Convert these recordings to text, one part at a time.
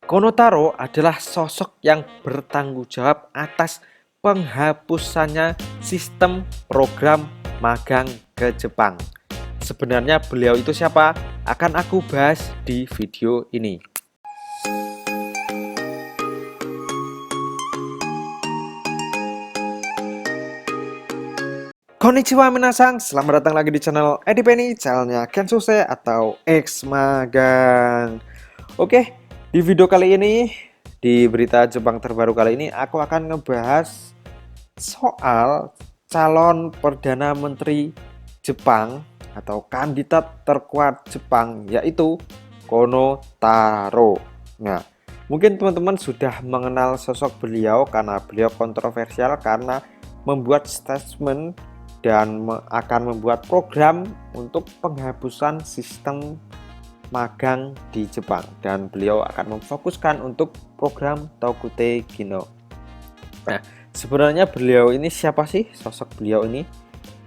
Konotaro adalah sosok yang bertanggung jawab atas penghapusannya sistem program magang ke Jepang. Sebenarnya beliau itu siapa? Akan aku bahas di video ini. Konnichiwa minasang, selamat datang lagi di channel Edipeni, channelnya Kensuse atau X Magang. Oke, di video kali ini, di berita Jepang terbaru kali ini, aku akan ngebahas soal calon Perdana Menteri Jepang atau kandidat terkuat Jepang, yaitu Kono Taro. Nah, mungkin teman-teman sudah mengenal sosok beliau karena beliau kontroversial karena membuat statement dan akan membuat program untuk penghapusan sistem magang di Jepang, dan beliau akan memfokuskan untuk program Tokute Kino. Nah, sebenarnya beliau ini siapa sih? Sosok beliau ini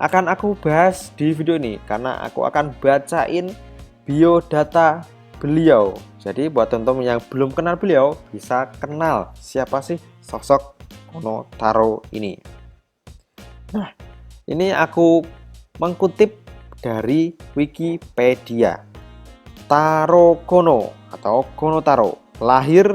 akan aku bahas di video ini karena aku akan bacain biodata beliau. Jadi buat teman-teman yang belum kenal beliau, bisa kenal siapa sih sosok Kono Taro ini. Nah, ini aku mengutip dari Wikipedia. Taro Kono atau Kono Taro lahir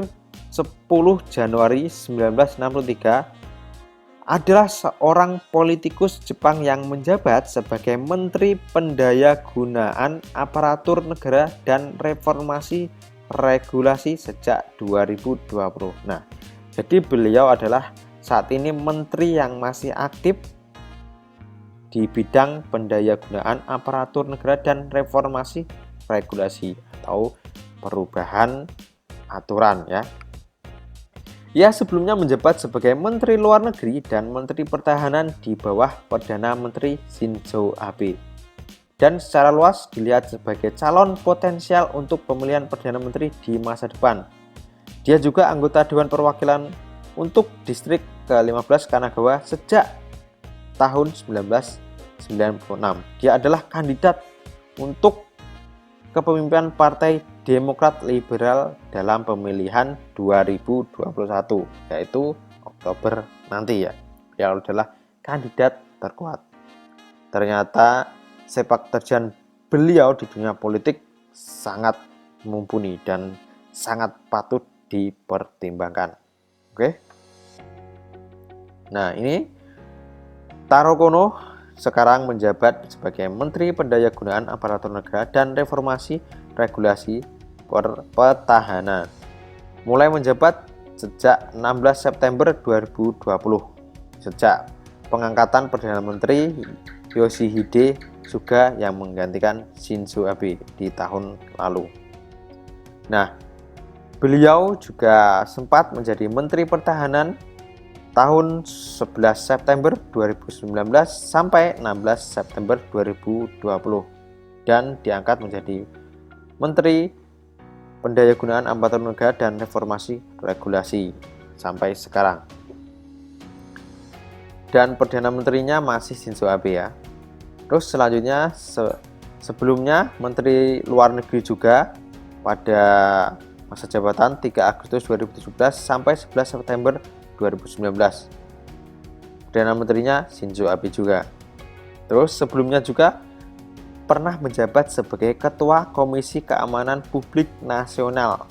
10 Januari 1963, adalah seorang politikus Jepang yang menjabat sebagai Menteri Pendayagunaan Aparatur Negara dan Reformasi Regulasi sejak 2020. Nah, jadi beliau adalah saat ini menteri yang masih aktif di bidang pendayagunaan aparatur negara dan reformasi regulasi atau perubahan aturan ya. Ia sebelumnya menjabat sebagai Menteri Luar Negeri dan Menteri Pertahanan di bawah Perdana Menteri Shinzo Abe, dan secara luas dilihat sebagai calon potensial untuk pemilihan Perdana Menteri di masa depan. Dia juga anggota Dewan Perwakilan untuk Distrik ke-15 Kanagawa sejak tahun 1996. Dia adalah kandidat untuk kepemimpinan Partai Demokrat Liberal dalam pemilihan 2021, yaitu Oktober nanti ya. Dia adalah kandidat terkuat. Ternyata sepak terjang beliau di dunia politik sangat mumpuni dan sangat patut dipertimbangkan. Oke. Nah, ini Taro Kono sekarang menjabat sebagai Menteri Pendayagunaan Aparatur Negara dan Reformasi Regulasi Pertahanan. Mulai menjabat sejak 16 September 2020, sejak pengangkatan Perdana Menteri Yoshihide Suga yang menggantikan Shinzo Abe di tahun lalu. Nah, beliau juga sempat menjadi Menteri Pertahanan tahun 11 September 2019 sampai 16 September 2020 dan diangkat menjadi Menteri Pendayagunaan Aparatur Negara dan Reformasi Regulasi sampai sekarang. Dan Perdana Menterinya masih Shinzo Abe ya. Terus selanjutnya sebelumnya Menteri Luar Negeri juga pada masa jabatan 3 Agustus 2017 sampai 11 September 2019. Perdana Menterinya Shinzo Abe juga. Terus sebelumnya juga pernah menjabat sebagai Ketua Komisi Keamanan Publik Nasional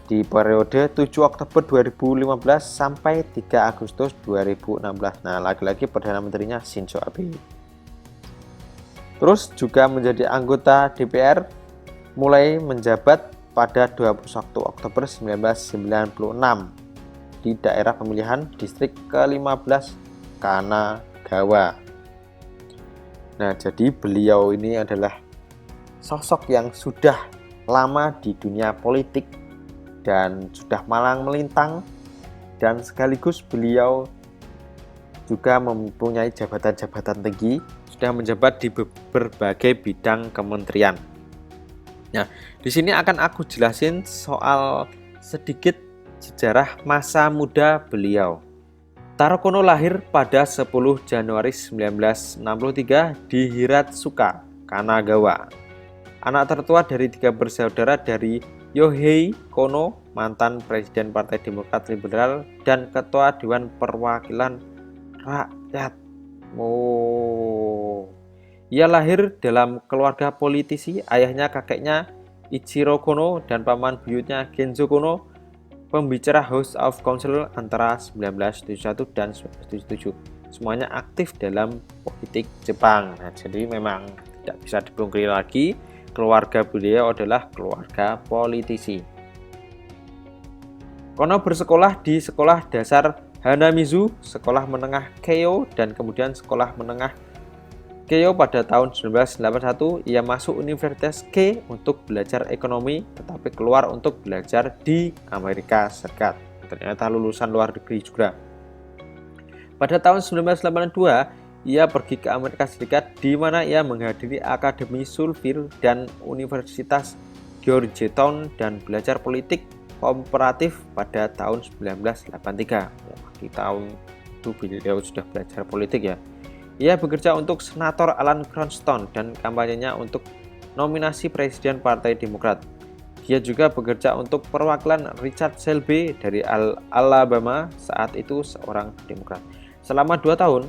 di periode 7 Oktober 2015 sampai 3 Agustus 2016. Nah, lagi-lagi Perdana Menterinya Shinzo Abe. Terus juga menjadi anggota DPR mulai menjabat pada 21 Oktober 1996 di daerah pemilihan Distrik ke-15 Kanagawa. Nah, jadi beliau ini adalah sosok yang sudah lama di dunia politik dan sudah malang melintang, dan sekaligus beliau juga mempunyai jabatan-jabatan tinggi, sudah menjabat di berbagai bidang kementerian. Nah, di sini akan aku jelasin soal sedikit sejarah masa muda beliau. Taro Kono lahir pada 10 Januari 1963 di Hiratsuka, Kanagawa. Anak tertua dari 3 bersaudara dari Yohei Kono, mantan Presiden Partai Demokrat Liberal dan Ketua Dewan Perwakilan Rakyat. Ia lahir dalam keluarga politisi. Ayahnya, kakeknya Ichiro Kono dan paman buyutnya Genzo Kono, pembicara House of Council antara 1971 dan 1977. Semuanya aktif dalam politik Jepang. Nah, jadi memang tidak bisa dipungkiri lagi, keluarga beliau adalah keluarga politisi. Kono bersekolah di sekolah dasar Hanamizu, sekolah menengah Keio, dan kemudian sekolah menengah Keio. Pada tahun 1981 ia masuk Universitas K untuk belajar ekonomi, tetapi keluar untuk belajar di Amerika Serikat. Ternyata lulusan luar negeri juga. Pada tahun 1982 ia pergi ke Amerika Serikat, di mana ia menghadiri Akademi Sulfur dan Universitas Georgetown dan belajar politik komparatif pada tahun 1983. Di tahun itu beliau sudah belajar politik ya. Ia bekerja untuk Senator Alan Cranston dan kampanyenya untuk nominasi Presiden Partai Demokrat. Dia juga bekerja untuk perwakilan Richard Shelby dari Alabama, saat itu seorang Demokrat. Selama 2 tahun,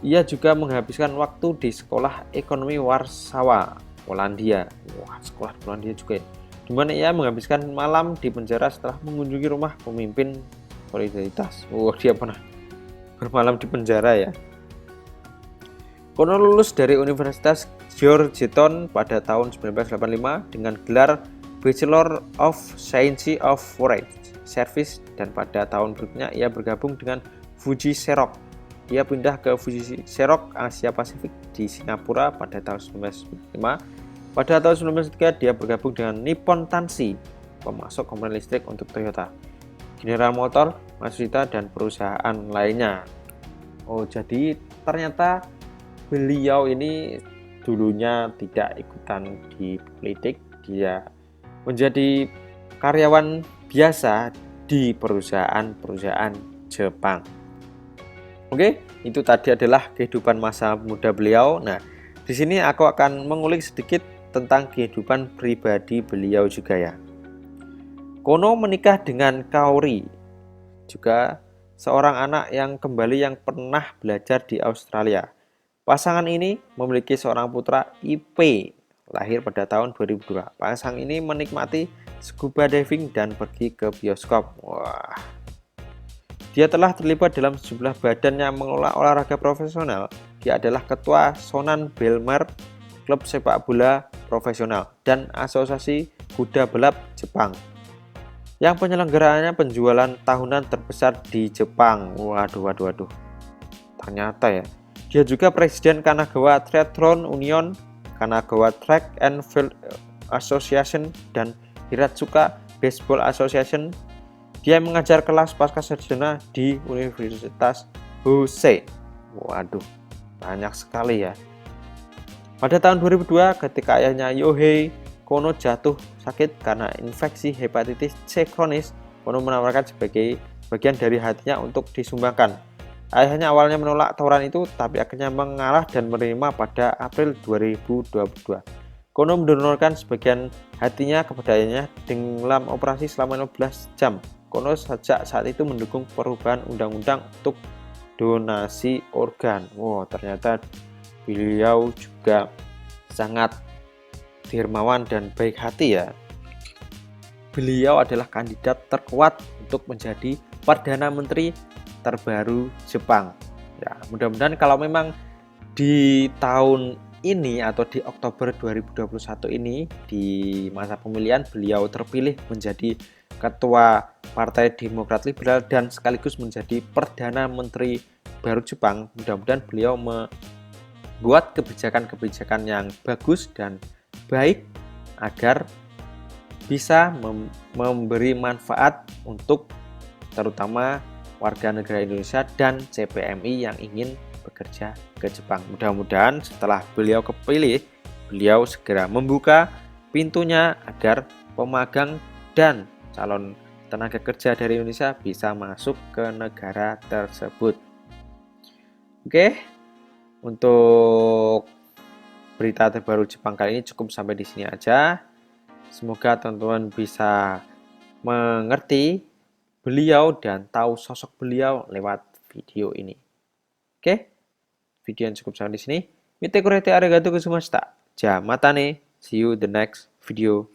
ia juga menghabiskan waktu di Sekolah Ekonomi Warsawa, Polandia. Wah, sekolah di Polandia juga ya. Di mana ia menghabiskan malam di penjara setelah mengunjungi rumah pemimpin Solidaritas. Wah, dia pernah bermalam di penjara ya. Kono lulus dari Universitas Georgetown pada tahun 1985 dengan gelar Bachelor of Science of Forest Service, dan pada tahun berikutnya ia bergabung dengan Fuji Xerox. Ia pindah ke Fuji Xerox Asia Pasifik di Singapura pada tahun 1995. Pada tahun 1993 dia bergabung dengan Nippon Tanshi, pemasok komponen listrik untuk Toyota, General Motor, Matsushita, dan perusahaan lainnya. Jadi ternyata beliau ini dulunya tidak ikutan di politik, dia menjadi karyawan biasa di perusahaan-perusahaan Jepang. Oke, itu tadi adalah kehidupan masa muda beliau. Nah, di sini aku akan mengulik sedikit tentang kehidupan pribadi beliau juga ya. Kono menikah dengan Kaori, juga seorang anak yang kembali yang pernah belajar di Australia. Pasangan ini memiliki seorang putra, IP, lahir pada tahun 2002. Pasangan ini menikmati scuba diving dan pergi ke bioskop. Wah. Dia telah terlibat dalam sejumlah badan yang mengelola olahraga profesional. Dia adalah ketua Shonan Bellmare, klub sepak bola profesional, dan asosiasi kuda balap Jepang, yang penyelenggaraannya penjualan tahunan terbesar di Jepang. Waduh. Ternyata ya. Dia juga presiden Kanagawa Triathlon Union, Kanagawa Track and Field Association, dan Hiratsuka Baseball Association. Dia mengajar kelas pascasarjana di Universitas Hosei. Waduh, banyak sekali ya. Pada tahun 2002, ketika ayahnya Yohei Kono jatuh sakit karena infeksi hepatitis C kronis, Kono menawarkan sebagai bagian dari hatinya untuk disumbangkan. Ayahnya awalnya menolak tawaran itu, tapi akhirnya mengalah dan menerima pada April 2022. Kono mendonorkan sebagian hatinya kepada ayahnya dalam operasi selama 15 jam. Kono sejak saat itu mendukung perubahan undang-undang untuk donasi organ. Ternyata beliau juga sangat dermawan dan baik hati ya. Beliau adalah kandidat terkuat untuk menjadi Perdana Menteri terbaru Jepang. Ya, mudah-mudahan kalau memang di tahun ini atau di Oktober 2021 ini, di masa pemilihan, beliau terpilih menjadi Ketua Partai Demokrat Liberal dan sekaligus menjadi Perdana Menteri baru Jepang. Mudah-mudahan beliau membuat kebijakan-kebijakan yang bagus dan baik agar bisa memberi manfaat untuk terutama warga negara Indonesia dan CPMI yang ingin bekerja ke Jepang. Mudah-mudahan setelah beliau kepilih, beliau segera membuka pintunya agar pemagang dan calon tenaga kerja dari Indonesia bisa masuk ke negara tersebut. Oke, untuk berita terbaru Jepang kali ini cukup sampai di sini aja. Semoga teman-teman bisa mengerti beliau dan tahu sosok beliau lewat video ini. Oke, video yang cukup sampai di sini. Mite kurete arigatou gozaimashita. Ja, mata ne. See you the next video.